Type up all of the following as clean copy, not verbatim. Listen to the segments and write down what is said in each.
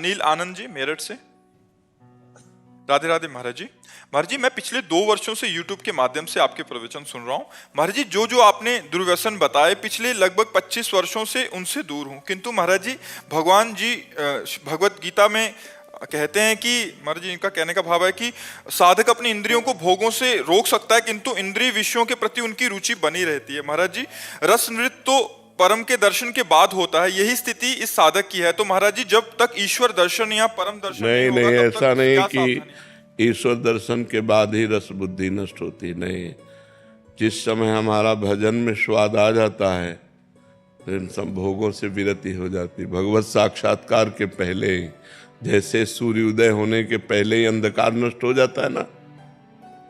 अनिल आनंद जी मेरठ से। राधे राधे महाराज जी। महाराज जी, मैं पिछले 2 वर्षों से YouTube के माध्यम से आपके प्रवचन सुन रहा हूँ। महाराज जी, जो जो आपने दुर्व्यसन बताए पिछले लगभग 25 वर्षों से उनसे दूर हूँ, किंतु महाराज जी भगवान जी भगवत गीता में कहते हैं कि महाराज जी, इनका कहने का भाव है कि साधक अपनी इंद्रियों को भोगों से रोक सकता है, किंतु इंद्रिय विषयों के प्रति उनकी रुचि बनी रहती है। महाराज जी, रस नृत्य तो परम के दर्शन के बाद होता है, यही स्थिति इस साधक की है। तो महाराज जी, जब तक ईश्वर दर्शन या परम दर्शन नहीं होगा, नहीं, तब ऐसा तक नहीं क्या कि सावधानी? ईश्वर दर्शन के बाद ही रस बुद्धि नष्ट होती, नहीं। जिस समय हमारा भजन में स्वाद आ जाता है तो इन सब भोगों से विरति हो जाती। भगवत साक्षात्कार के पहले ही, जैसे सूर्योदय होने के पहले ही अंधकार नष्ट हो जाता है ना,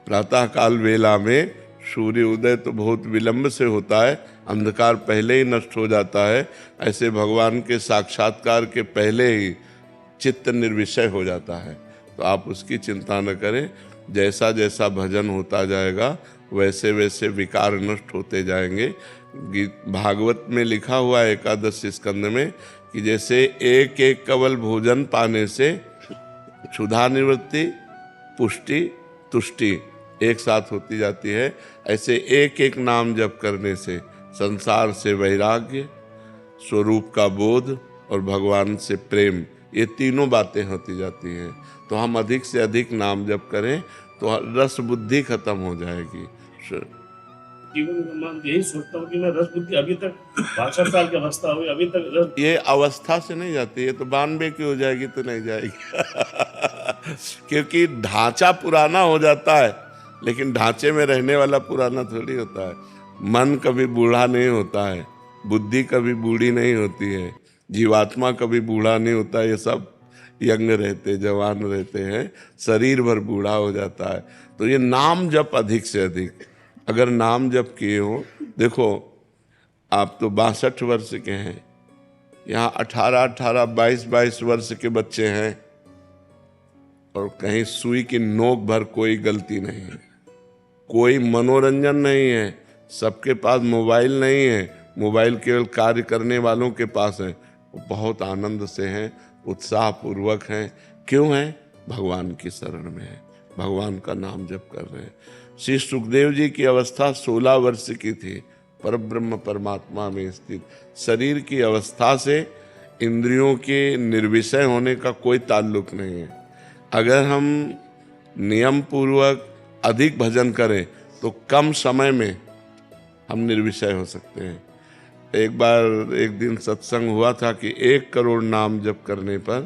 प्रातः काल वेला में सूर्य उदय तो बहुत विलंब से होता है, अंधकार पहले ही नष्ट हो जाता है। ऐसे भगवान के साक्षात्कार के पहले ही चित्त निर्विषय हो जाता है। तो आप उसकी चिंता न करें, जैसा जैसा भजन होता जाएगा वैसे वैसे विकार नष्ट होते जाएंगे। भागवत में लिखा हुआ है एकादश स्कंद में कि जैसे एक एक कवल भोजन पाने से क्षुधा निवृत्ति, पुष्टि, तुष्टि एक साथ होती जाती है, ऐसे एक एक नाम जप करने से संसार से वैराग्य, स्वरूप का बोध और भगवान से प्रेम, ये तीनों बातें होती जाती हैं। तो हम अधिक से अधिक नाम जप करें तो रस बुद्धि खत्म हो जाएगी। जीवन में मैं यही सोचता हूँ कि मैं रस बुद्धि अभी तक 62 साल की अवस्था हुई, अभी तक रस, ये अवस्था से नहीं जाती, ये तो 92 की हो जाएगी तो नहीं जाएगी क्योंकि ढांचा पुराना हो जाता है, लेकिन ढांचे में रहने वाला पुराना थोड़ी होता है। मन कभी बूढ़ा नहीं होता है, बुद्धि कभी बूढ़ी नहीं होती है, जीवात्मा कभी बूढ़ा नहीं होता। ये सब यंग रहते, जवान रहते हैं, शरीर भर बूढ़ा हो जाता है। तो ये नाम जप अधिक से अधिक, अगर नाम जप किए हो, देखो आप तो 62 वर्ष के हैं, यहाँ 18-18, 22-22 वर्ष के बच्चे हैं और कहीं सुई की नोक भर कोई गलती नहीं है, कोई मनोरंजन नहीं है, सबके पास मोबाइल नहीं है, मोबाइल केवल कार्य करने वालों के पास है। वो बहुत आनंद से हैं, उत्साह पूर्वक हैं। क्यों हैं? भगवान की शरण में है, भगवान का नाम जप कर रहे हैं। श्री सुखदेव जी की अवस्था 16 वर्ष की थी, परब्रह्म परमात्मा में स्थित। शरीर की अवस्था से इंद्रियों के निर्विषय होने का कोई ताल्लुक नहीं है। अगर हम नियम पूर्वक अधिक भजन करें तो कम समय में हम निर्विषय हो सकते हैं। एक बार एक दिन सत्संग हुआ था कि 1 करोड़ नाम जप करने पर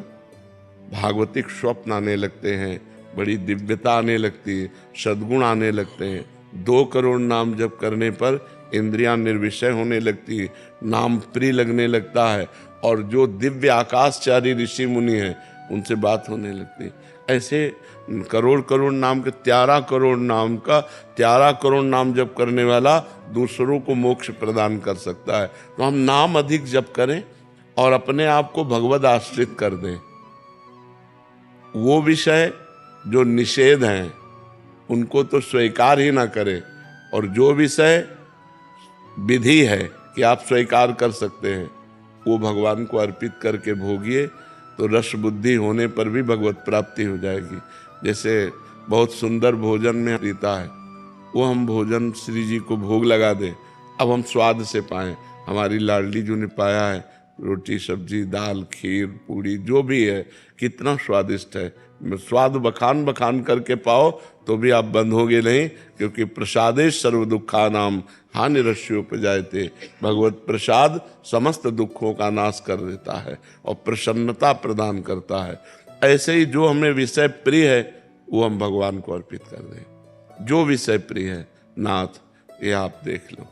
भागवतिक स्वप्न आने लगते हैं, बड़ी दिव्यता आने लगती है, सद्गुण आने लगते हैं। 2 करोड़ नाम जप करने पर इंद्रियां निर्विषय होने लगती है, नाम प्रिय लगने लगता है, और जो दिव्य आकाशचारी ऋषि मुनि हैं उनसे बात होने लगती है। ऐसे करोड़ करोड़ नाम के 13 करोड़ नाम का 13 करोड़ नाम जप करने वाला दूसरों को मोक्ष प्रदान कर सकता है। तो हम नाम अधिक जप करें और अपने आप को भगवद आश्रित कर दें। वो विषय जो निषेध हैं उनको तो स्वीकार ही ना करें, और जो विषय विधि है कि आप स्वीकार कर सकते हैं वो भगवान को अर्पित करके भोगिए, तो रस बुद्धि होने पर भी भगवत प्राप्ति हो जाएगी। जैसे बहुत सुंदर भोजन में रीता है, वो हम भोजन श्री जी को भोग लगा दें, अब हम स्वाद से पाएं। हमारी लाडली जी ने पाया है, रोटी सब्जी दाल खीर पूड़ी जो भी है कितना स्वादिष्ट है, स्वाद बखान बखान करके पाओ तो भी आप बंद होगे नहीं, क्योंकि प्रसादे सर्व दुखानाम हानि रस्योपजायते। भगवत प्रसाद समस्त दुखों का नाश कर देता है और प्रसन्नता प्रदान करता है। ऐसे ही जो हमें विषय प्रिय है वो हम भगवान को अर्पित कर दें। जो विषय प्रिय है, नाथ ये आप देख लो,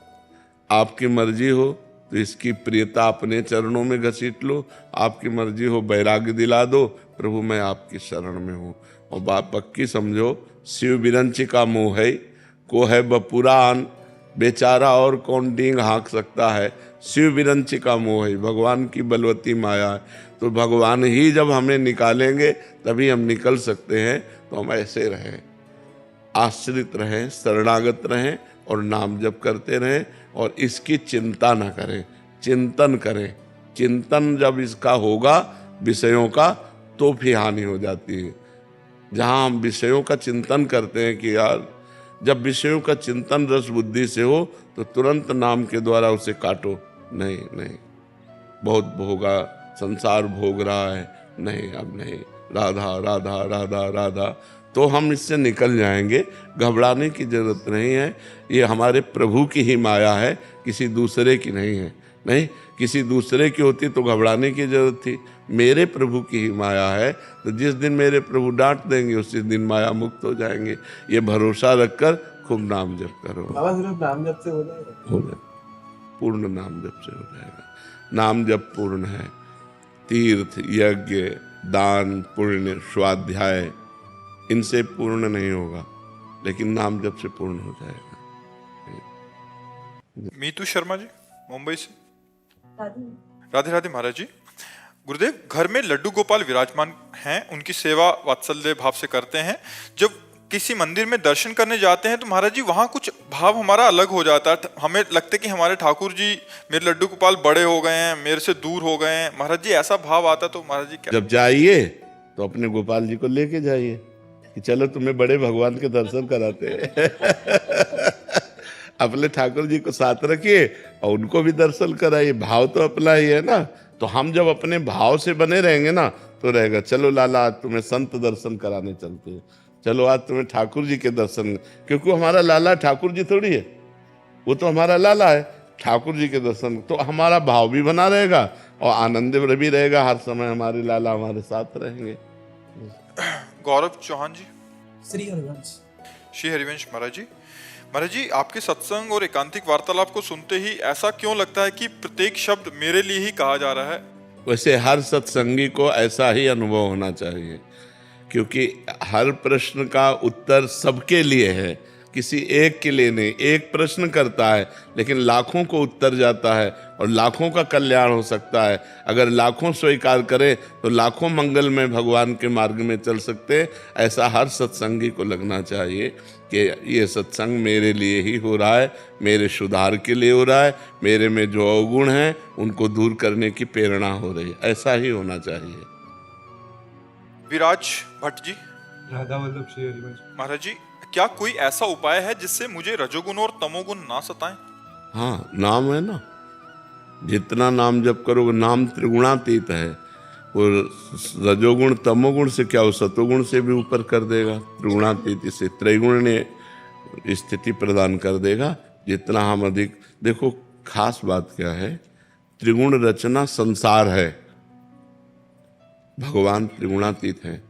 आपकी मर्जी हो तो इसकी प्रियता अपने चरणों में घसीट लो, आपकी मर्जी हो वैराग्य दिला दो, प्रभु मैं आपकी शरण में हूँ। और बात पक्की समझो, शिव बिरंची का मोह है, को है बपुरान, बेचारा और कौन डींग हाँक सकता है। शिव बिरंची का मोह है, भगवान की बलवती माया है। तो भगवान ही जब हमें निकालेंगे तभी हम निकल सकते हैं। तो हम ऐसे रहें, आश्रित रहें, शरणागत रहें और नाम जप करते रहें, और इसकी चिंता ना करें, चिंतन करें। चिंतन जब इसका होगा विषयों का, तो भी हानि हो जाती है। जहाँ हम विषयों का चिंतन करते हैं कि यार जब विषयों का चिंतन रस बुद्धि से हो तो तुरंत नाम के द्वारा उसे काटो, नहीं नहीं, बहुत भोगा, संसार भोग रहा है, नहीं अब नहीं, राधा राधा राधा राधा, तो हम इससे निकल जाएंगे। घबराने की जरूरत नहीं है, ये हमारे प्रभु की ही माया है, किसी दूसरे की नहीं है। नहीं, किसी दूसरे की होती तो घबराने की जरूरत थी, मेरे प्रभु की ही माया है। तो जिस दिन मेरे प्रभु डांट देंगे उसी दिन माया मुक्त हो जाएंगे। ये भरोसा रखकर खूब नाम जप करो। बाबा सिर्फ नाम जप से हो जाएगा? हो जाए, पूर्ण नाम जप से हो जाएगा। नाम जप पूर्ण है। तीर्थ, यज्ञ, दान, पुण्य, स्वाध्याय इनसे पूर्ण नहीं होगा, लेकिन नाम जप से पूर्ण हो जाएगा। मीतू शर्मा जी मुंबई से। राधे राधे महाराज जी। गुरुदेव, घर में लड्डू गोपाल विराजमान हैं, उनकी सेवा वात्सल्य भाव से करते हैं। जब किसी मंदिर में दर्शन करने जाते हैं तो महाराज जी वहाँ कुछ भाव हमारा अलग हो जाता है। हमें लगता है कि हमारे ठाकुर जी, मेरे लड्डू गोपाल बड़े हो गए हैं, मेरे से दूर हो गए हैं। महाराज जी ऐसा भाव आता तो महाराज जी क्या? जब जाइए तो अपने गोपाल जी को लेके जाइए कि चलो तुम्हें बड़े भगवान के दर्शन कराते हैं। अपने ठाकुर जी को साथ रखिए और उनको भी दर्शन कराइए। भाव तो अपना ही है ना। तो हम जब अपने भाव से बने रहेंगे ना तो रहेगा, चलो लाला आज तुम्हें संत दर्शन कराने चलते हैं, चलो आज तुम्हें ठाकुर जी के दर्शन, क्योंकि हमारा लाला ठाकुर जी थोड़ी है, वो तो हमारा लाला है। ठाकुर जी के दर्शन तो हमारा भाव भी बना रहेगा और आनंद भी रहेगा। हर समय हमारे लाला हमारे साथ रहेंगे। गौरव चौहान जी। श्री हरिवंश। श्री हरिवंश महाराज जी। महाराज जी, आपके सत्संग और एकांतिक वार्तालाप को सुनते ही ऐसा क्यों लगता है कि प्रत्येक शब्द मेरे लिए ही कहा जा रहा है? वैसे हर सत्संगी को ऐसा ही अनुभव होना चाहिए, क्योंकि हर प्रश्न का उत्तर सबके लिए है, किसी एक के लिए नहीं। एक प्रश्न करता है लेकिन लाखों को उत्तर जाता है और लाखों का कल्याण हो सकता है। अगर लाखों स्वीकार करें तो लाखों मंगल में भगवान के मार्ग में चल सकते हैं। ऐसा हर सत्संगी को लगना चाहिए कि ये सत्संग मेरे लिए ही हो रहा है, मेरे सुधार के लिए हो रहा है, मेरे में जो अवगुण हैं उनको दूर करने की प्रेरणा हो रही है। ऐसा ही होना चाहिए। विराज भट्ट जी। राधा वल्लभ श्री हरिवंश। महाराज जी, क्या कोई ऐसा उपाय है जिससे मुझे रजोगुण और तमोगुण ना सताएं? हाँ, नाम है ना। जितना नाम जप करोगे, नाम त्रिगुणातीत है। वो रजोगुण तमोगुण से क्या, वो सतोगुण से भी ऊपर कर देगा। त्रिगुणातीत से त्रैगुण ने स्थिति प्रदान कर देगा। जितना हम अधिक देखो, खास बात क्या है, त्रिगुण रचना संसार है, भगवान त्रिगुणातीत है।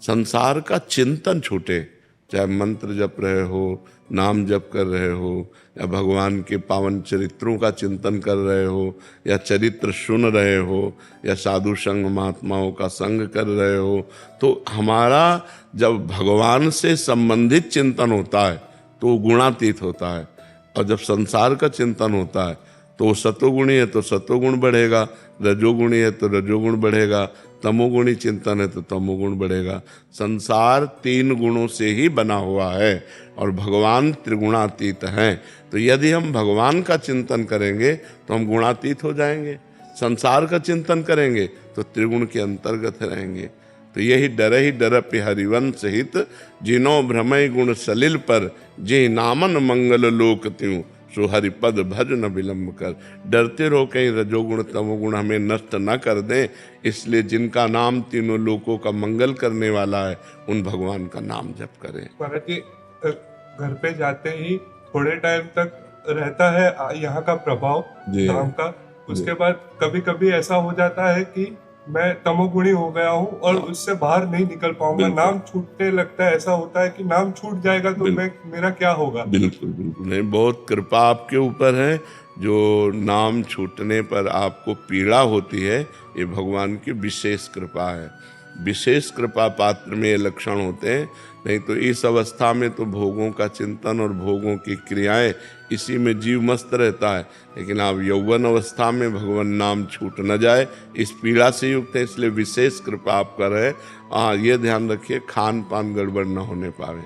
संसार का चिंतन छूटे, चाहे मंत्र जप रहे हो, नाम जप कर रहे हो, या भगवान के पावन चरित्रों का चिंतन कर रहे हो, या चरित्र सुन रहे हो, या साधु संग महात्माओं का संग कर रहे हो, तो हमारा जब भगवान से संबंधित चिंतन होता है तो वो गुणातीत होता है। और जब संसार का चिंतन होता है तो वो सतोगुणी है तो सतोगुण बढ़ेगा, रजोगुणी है तो रजोगुण बढ़ेगा, तमोगुणी चिंतन है तो तमोगुण बढ़ेगा। संसार 3 गुणों से ही बना हुआ है और भगवान त्रिगुणातीत हैं। तो यदि हम भगवान का चिंतन करेंगे तो हम गुणातीत हो जाएंगे, संसार का चिंतन करेंगे तो त्रिगुण के अंतर्गत रहेंगे। तो यही डरहि हरिवंश हित, जिनो भ्रमय गुण सलिल पर, जे नामन मंगल लोक त्यों, सो हरिपद भज न विलंब कर। डरते रहो कहीं रजोगुण तमोगुण हमें नष्ट न कर दें, इसलिए जिनका नाम तीनों लोकों का मंगल करने वाला है उन भगवान का नाम जप करें। महाराज जी, घर पे जाते ही थोड़े टाइम तक रहता है यहाँ का प्रभाव नाम का, उसके बाद कभी कभी ऐसा हो जाता है कि मैं तमोगुणी हो गया हूँ और उससे बाहर नहीं निकल पाऊंगा, नाम छूटने लगता है। ऐसा होता है कि नाम छूट जाएगा तो मेरा क्या होगा? बिल्कुल बिल्कुल नहीं, बहुत कृपा आपके ऊपर है। जो नाम छूटने पर आपको पीड़ा होती है, ये भगवान की विशेष कृपा है। विशेष कृपा पात्र में ये लक्षण होते हैं। नहीं तो इस अवस्था में तो भोगों का चिंतन और भोगों की क्रियाएं, इसी में जीव मस्त रहता है। लेकिन आप यौवन अवस्था में भगवान नाम छूट न जाए, इस पीड़ा से युक्त है, इसलिए विशेष कृपा आप कर रहे हैं। हाँ, ये ध्यान रखिए खान पान गड़बड़ न होने पावे।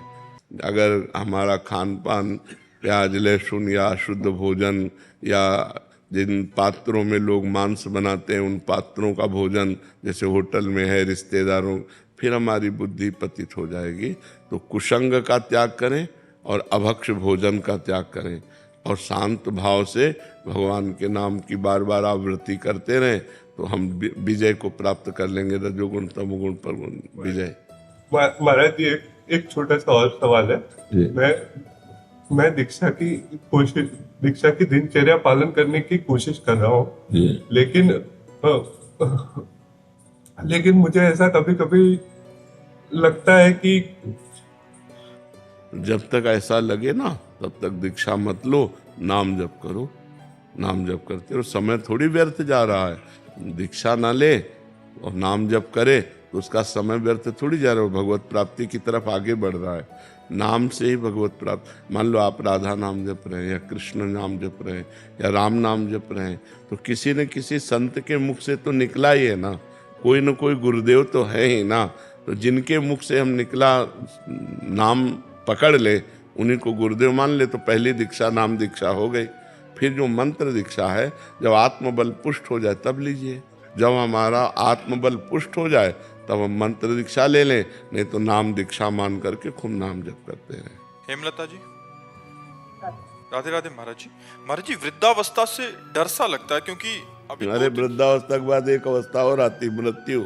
अगर हमारा खान पान प्याज लहसुन या शुद्ध भोजन या जिन पात्रों में लोग मांस बनाते हैं उन पात्रों का भोजन जैसे होटल में है, रिश्तेदारों, फिर हमारी बुद्धि पतित हो जाएगी। तो कुसंग का त्याग करें और अभक्ष भोजन का त्याग करें और शांत भाव से भगवान के नाम की बार बार आवृत्ति करते रहें तो हम विजय को प्राप्त कर लेंगे, रजोगुण तमोगुण पर विजय। महाराज जी एक छोटा सा और सवाल है। मैं दीक्षा की दिनचर्या पालन करने की कोशिश कर रहा हूँ, लेकिन मुझे ऐसा कभी कभी लगता है कि जब तक ऐसा लगे ना तब तक दीक्षा मत लो, नाम जप करो। नाम जप करते रहो, समय थोड़ी व्यर्थ जा रहा है। दीक्षा ना ले और नाम जप करे तो उसका समय व्यर्थ थोड़ी जा रहा है, भगवत प्राप्ति की तरफ आगे बढ़ रहा है। नाम से ही भगवत प्राप्त। मान लो आप राधा नाम जप रहे हैं या कृष्ण नाम जप रहे हैं या राम नाम जप रहे हैं तो किसी न किसी संत के मुख से तो निकला ही है ना, कोई न कोई गुरुदेव तो है ही ना। तो जिनके मुख से हम निकला नाम पकड़ ले, उन्हीं को गुरुदेव मान ले, तो पहली दीक्षा नाम दीक्षा हो गई। फिर जो मंत्र दीक्षा है, जब आत्मबल पुष्ट हो जाए तब लीजिए। जब हमारा आत्मबल पुष्ट हो जाए तब हम मंत्र दीक्षा ले लें, नहीं तो नाम दीक्षा मान करके खूब नाम जप करते हैं। हेमलता जी, राधे राधे महाराज जी। महाराज जी, वृद्धावस्था से डर सा लगता है क्योंकि अभी अरे वृद्धावस्था के बाद एक अवस्था और आती, मृत्यु।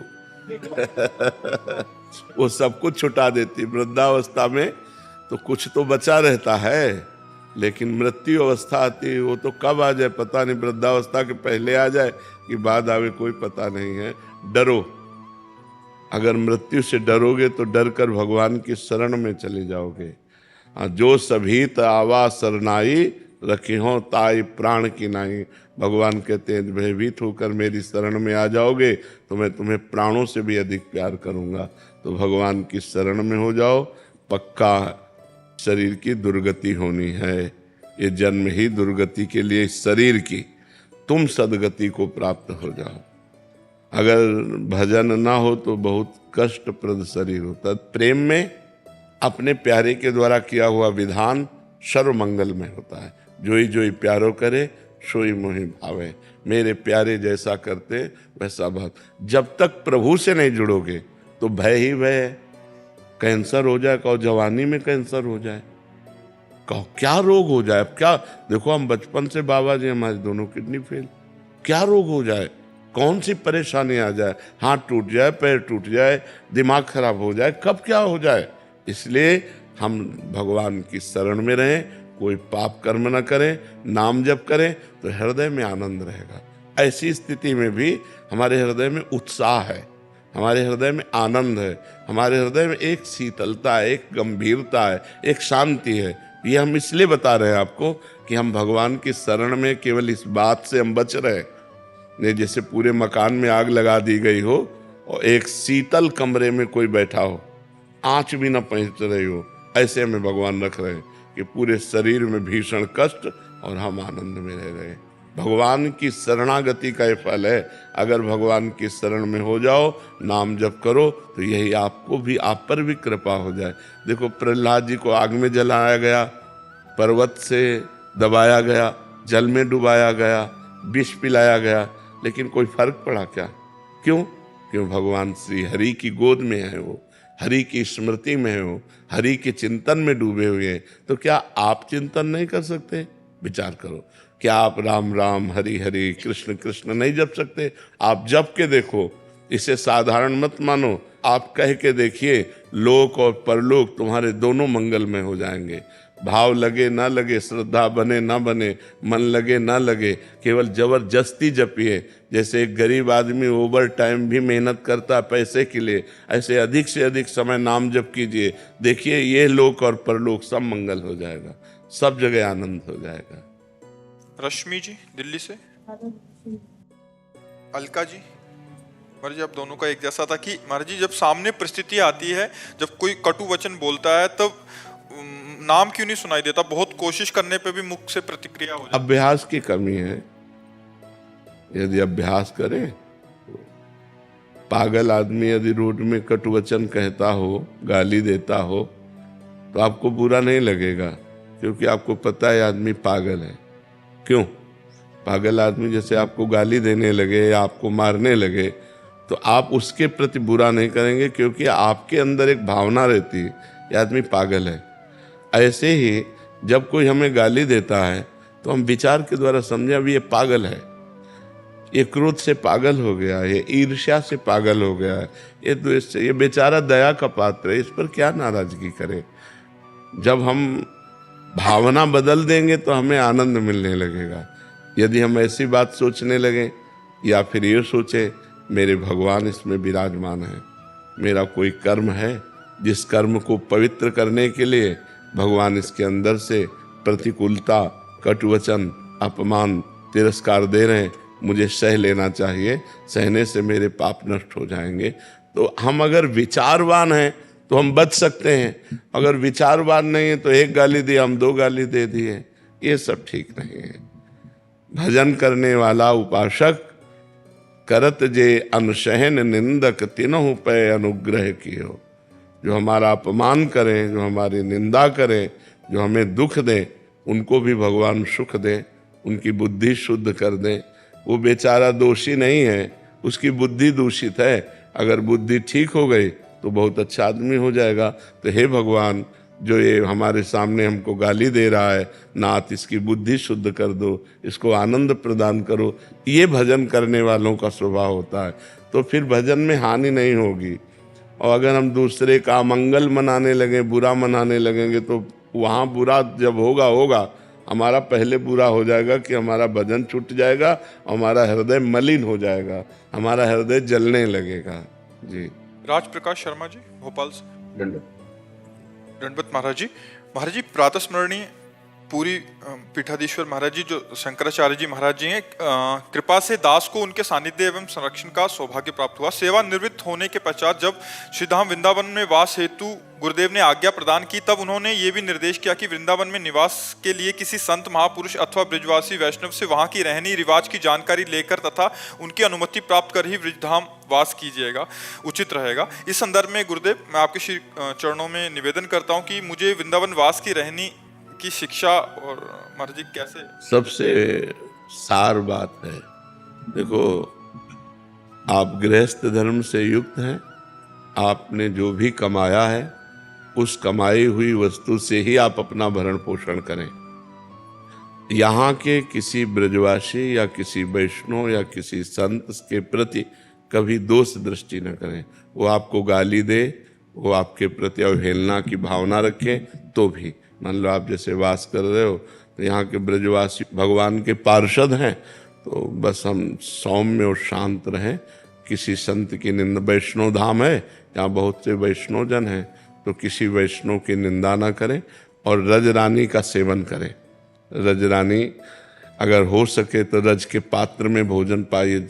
वो सब कुछ छुटा देती। वृद्धावस्था में तो कुछ तो बचा रहता है, लेकिन मृत्यु अवस्था आती है, वो तो कब आ जाए पता नहीं। वृद्धावस्था के पहले आ जाए कि बाद आवे कोई पता नहीं है। डरो, अगर मृत्यु से डरोगे तो डर कर भगवान की शरण में चले जाओगे। जो सभीत आवा सरनाई रखी हो ताई प्राण की नाई। भगवान कहते हैं भयभीत होकर मेरी शरण में आ जाओगे तो मैं तुम्हें प्राणों से भी अधिक प्यार करूंगा। तो भगवान की शरण में हो जाओ, पक्का शरीर की दुर्गति होनी है। ये जन्म ही दुर्गति के लिए शरीर की, तुम सदगति को प्राप्त हो जाओ। अगर भजन ना हो तो बहुत कष्टप्रद शरीर होता। प्रेम में अपने प्यारे के द्वारा किया हुआ विधान सर्वमंगल में होता है। जोई जोई प्यारो करे सोई मोहि भावे। मेरे प्यारे जैसा करते वैसा भाव। जब तक प्रभु से नहीं जुड़ोगे तो भय ही भय है। कैंसर हो जाए, कहो जवानी में कैंसर हो जाए, कहो क्या रोग हो जाए। अब क्या देखो, हम बचपन से बाबा जी हमारी दोनों किडनी फेल, क्या रोग हो जाए, कौन सी परेशानी आ जाए, हाथ टूट जाए, पैर टूट जाए, दिमाग खराब हो जाए, कब क्या हो जाए। इसलिए हम भगवान की शरण में रहें, कोई पाप कर्म न करें, नाम जप करें तो हृदय में आनंद रहेगा। ऐसी स्थिति में भी हमारे हृदय में उत्साह है, हमारे हृदय में आनंद है, हमारे हृदय में एक शीतलता है, एक गंभीरता है, एक शांति है। ये हम इसलिए बता रहे हैं आपको कि हम भगवान की शरण में केवल इस बात से हम बच रहे नहीं, जैसे पूरे मकान में आग लगा दी गई हो और एक शीतल कमरे में कोई बैठा हो, आंच भी ना पहुंच रही हो, ऐसे में भगवान रख रहे हैं कि पूरे शरीर में भीषण कष्ट और हम आनंद में रह रहे हैं। भगवान की शरणागति का ये फल है। अगर भगवान की शरण में हो जाओ, नाम जप करो तो यही आपको भी, आप पर भी कृपा हो जाए। देखो प्रहलाद जी को आग में जलाया गया, पर्वत से दबाया गया, जल में डुबाया गया, विष पिलाया गया, लेकिन कोई फर्क पड़ा क्या? क्यों? क्यों भगवान श्री हरि की गोद में है, वो हरि की स्मृति में है, वो हरि के चिंतन में डूबे हुए हैं। तो क्या आप चिंतन नहीं कर सकते? विचार करो, क्या आप राम राम हरि हरि कृष्ण कृष्ण नहीं जप सकते? आप जप के देखो, इसे साधारण मत मानो, आप कह के देखिए, लोक और परलोक तुम्हारे दोनों मंगल में हो जाएंगे। भाव लगे ना लगे, श्रद्धा बने ना बने, मन लगे ना लगे, केवल जबरदस्ती जपिए। जैसे एक गरीब आदमी ओवर टाइम भी मेहनत करता है पैसे के लिए, ऐसे अधिक से अधिक समय नाम जप कीजिए। देखिए ये लोक और परलोक सब मंगल हो जाएगा, सब जगह आनंद हो जाएगा। रश्मि जी दिल्ली से। अलका जी, महाराज जी आप दोनों का एक जैसा था कि महाराज जी जब सामने परिस्थिति आती है, जब कोई कटु वचन बोलता है तब नाम क्यों नहीं सुनाई देता? बहुत कोशिश करने पे भी मुख से प्रतिक्रिया हो जाती है। अभ्यास की कमी है। यदि अभ्यास करें, पागल आदमी यदि रोड में कटु वचन कहता हो, गाली देता हो, तो आपको बुरा नहीं लगेगा, क्योंकि आपको पता है आदमी पागल है। क्यों? पागल आदमी जैसे आपको गाली देने लगे या आपको मारने लगे तो आप उसके प्रति बुरा नहीं करेंगे, क्योंकि आपके अंदर एक भावना रहती है ये आदमी पागल है। ऐसे ही जब कोई हमें गाली देता है तो हम विचार के द्वारा समझे अभी ये पागल है, ये क्रोध से पागल हो गया, ये ईर्ष्या से पागल हो गया है, ये द्वेष से, ये बेचारा दया का पात्र है, इस पर क्या नाराजगी करें। जब हम भावना बदल देंगे तो हमें आनंद मिलने लगेगा। यदि हम ऐसी बात सोचने लगें या फिर ये सोचें मेरे भगवान इसमें विराजमान है, मेरा कोई कर्म है जिस कर्म को पवित्र करने के लिए भगवान इसके अंदर से प्रतिकूलता, कटुवचन, अपमान, तिरस्कार दे रहे हैं, मुझे सह लेना चाहिए, सहने से मेरे पाप नष्ट हो जाएंगे। तो हम अगर विचारवान हैं तो हम बच सकते हैं, अगर विचारवान नहीं है तो एक गाली दी हम 2 गाली दे दिए, ये सब ठीक नहीं है। भजन करने वाला उपासक करत जे अनुशहन निंदक तिनहु पे अनुग्रह कियो। जो हमारा अपमान करें, जो हमारी निंदा करें, जो हमें दुख दें, उनको भी भगवान सुख दें, उनकी बुद्धि शुद्ध कर दें। वो बेचारा दोषी नहीं है, उसकी बुद्धि दूषित है, अगर बुद्धि ठीक हो गई तो बहुत अच्छा आदमी हो जाएगा। तो हे भगवान, जो ये हमारे सामने हमको गाली दे रहा है, नाथ इसकी बुद्धि शुद्ध कर दो, इसको आनंद प्रदान करो, ये भजन करने वालों का स्वभाव होता है। तो फिर भजन में हानि नहीं होगी। और अगर हम दूसरे का मंगल मनाने लगे, बुरा मनाने लगेंगे, तो वहाँ बुरा जब होगा हमारा पहले बुरा हो जाएगा कि हमारा भजन छूट जाएगा, हमारा हृदय मलिन हो जाएगा, हमारा हृदय जलने लगेगा। जी। राज प्रकाश शर्मा जी, भोपाल से। दंडवत महाराज जी प्रातः स्मरणीय पूरी पीठाधीश्वर महाराज जी जो शंकराचार्य जी महाराज जी हैं, कृपा से दास को उनके सानिध्य एवं संरक्षण का सौभाग्य प्राप्त हुआ। सेवा निवृत्त होने के पश्चात जब श्रीधाम वृंदावन में वास हेतु गुरुदेव ने आज्ञा प्रदान की, तब उन्होंने ये भी निर्देश किया कि वृंदावन में निवास के लिए किसी संत महापुरुष अथवा ब्रजवासी वैष्णव से वहाँ की रहनी रिवाज की जानकारी लेकर तथा उनकी अनुमति प्राप्त कर ही ब्रजधाम वास कीजिएगा, उचित रहेगा। इस संदर्भ में गुरुदेव, मैं आपके श्री चरणों में निवेदन करता हूँ कि मुझे वृंदावन वास की रहनी की शिक्षा और महाराज जी कैसे। सबसे सार बात है, देखो आप गृहस्थ धर्म से युक्त हैं, आपने जो भी कमाया है उस कमाई हुई वस्तु से ही आप अपना भरण पोषण करें। यहाँ के किसी ब्रजवासी या किसी वैष्णव या किसी संत के प्रति कभी दोष दृष्टि न करें। वो आपको गाली दे, वो आपके प्रति अवहेलना की भावना रखे, तो भी मान लो आप जैसे वास कर रहे हो तो यहाँ के ब्रजवासी भगवान के पार्षद हैं, तो बस हम सौम्य और शांत रहें। किसी संत की निंदा, वैष्णव धाम है यहाँ बहुत से वैष्णव जन हैं, तो किसी वैष्णव की निंदा ना करें और रज रानी का सेवन करें। रज रानी अगर हो सके तो रज के पात्र में भोजन पाइए,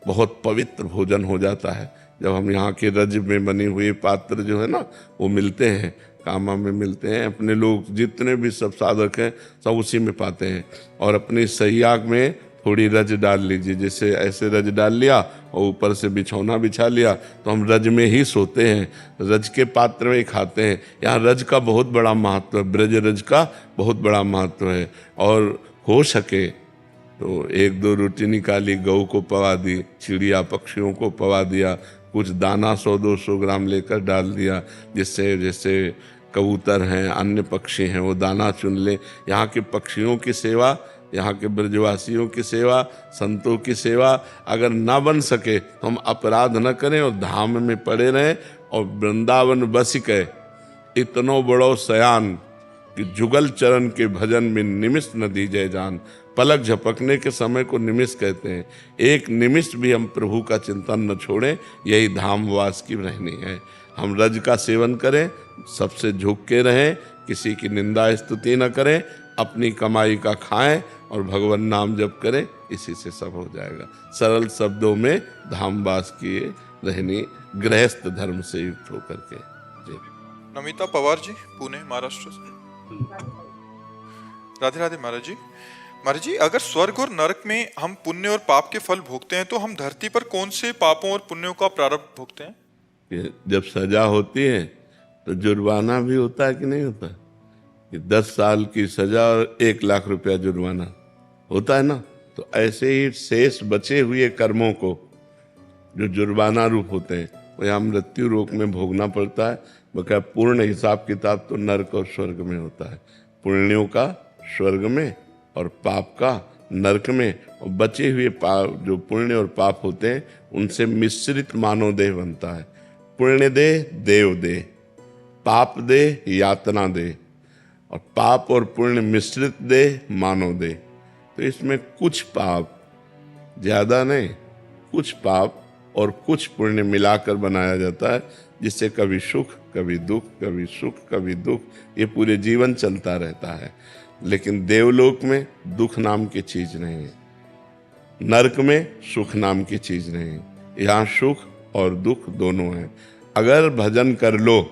बहुत पवित्र भोजन हो जाता है। जब हम यहाँ के रज में बने हुए पात्र जो है ना वो मिलते हैं, कामा में मिलते हैं, अपने लोग जितने भी सब साधक हैं सब उसी में पाते हैं। और अपनी सैयाग में थोड़ी रज डाल लीजिए, जैसे ऐसे रज डाल लिया और ऊपर से बिछौना बिछा लिया, तो हम रज में ही सोते हैं, रज के पात्र में ही खाते हैं। यहाँ रज का बहुत बड़ा महत्व है, ब्रज रज का बहुत बड़ा महत्व है। और हो सके तो 1-2 रोटी निकाली, गऊ को पवा दी, चिड़िया पक्षियों को पवा दिया, कुछ दाना 100-200 ग्राम लेकर डाल दिया, जिससे जैसे कबूतर हैं, अन्य पक्षी हैं, वो दाना चुन लें। यहाँ के पक्षियों की सेवा, यहाँ के ब्रजवासियों की सेवा, संतों की सेवा अगर ना बन सके तो हम अपराध न करें और धाम में पड़े रहें। और वृंदावन बसिके इतनो बड़ो सयान कि जुगल चरण के भजन में निमिष न दीजिए जान। पलक झपकने के समय को निमिष कहते हैं। एक निमिष भी हम प्रभु का चिंतन न छोड़ें, यही धामवास की रहनी है। हम रज का सेवन करें, सबसे झुक के रहें, किसी की निंदा स्तुति न करें, अपनी कमाई का खाएं और भगवान नाम जप करें, इसी से सब हो जाएगा। सरल शब्दों में धामवास की रहनी, गृहस्थ धर्म से युक्त होकर के। जी। नमिता पवार जी, पुणे महाराष्ट्र से। राधे राधे महाराज जी। महाराज जी, अगर स्वर्ग और नरक में हम पुण्य और पाप के फल भोगते हैं तो हम धरती पर कौन से पापों और पुण्यों का प्रारब्ध भोगते हैं? जब सजा होती है तो जुर्माना भी होता है कि नहीं होता? कि 10 साल की सजा और 1 लाख रुपया जुर्माना होता है ना। तो ऐसे ही शेष बचे हुए कर्मों को, जो जुर्माना रूप होते हैं, वो यहाँ मृत्यु लोक में भोगना पड़ता है। बल्कि पूर्ण हिसाब किताब तो नरक और स्वर्ग में होता है। पुण्यों का स्वर्ग में और पाप का नरक में, और बचे हुए पाप, जो पुण्य और पाप होते हैं, उनसे मिश्रित मानव देह बनता है। पुण्य देह देव देह, पाप देह यातना देह, और पाप और पुण्य मिश्रित देह मानव देह। तो इसमें कुछ पाप, ज़्यादा नहीं, कुछ पाप और कुछ पुण्य मिलाकर बनाया जाता है, जिससे कभी सुख कभी दुख, कभी सुख कभी दुख, ये पूरे जीवन चलता रहता है। लेकिन देवलोक में दुख नाम की चीज नहीं है, नरक में सुख नाम की चीज नहीं है। यहाँ सुख और दुख दोनों हैं। अगर भजन कर लो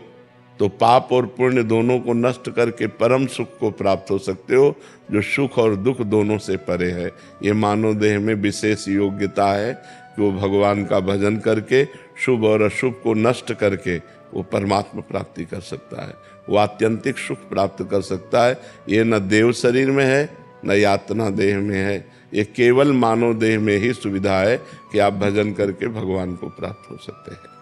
तो पाप और पुण्य दोनों को नष्ट करके परम सुख को प्राप्त हो सकते हो, जो सुख और दुख दोनों से परे है। ये मानव देह में विशेष योग्यता है कि वो भगवान का भजन करके शुभ और अशुभ को नष्ट करके वो परमात्मा प्राप्ति कर सकता है, वो आत्यंतिक सुख प्राप्त कर सकता है। ये न देव शरीर में है न यातना देह में है, ये केवल मानव देह में ही सुविधा है कि आप भजन करके भगवान को प्राप्त हो सकते हैं।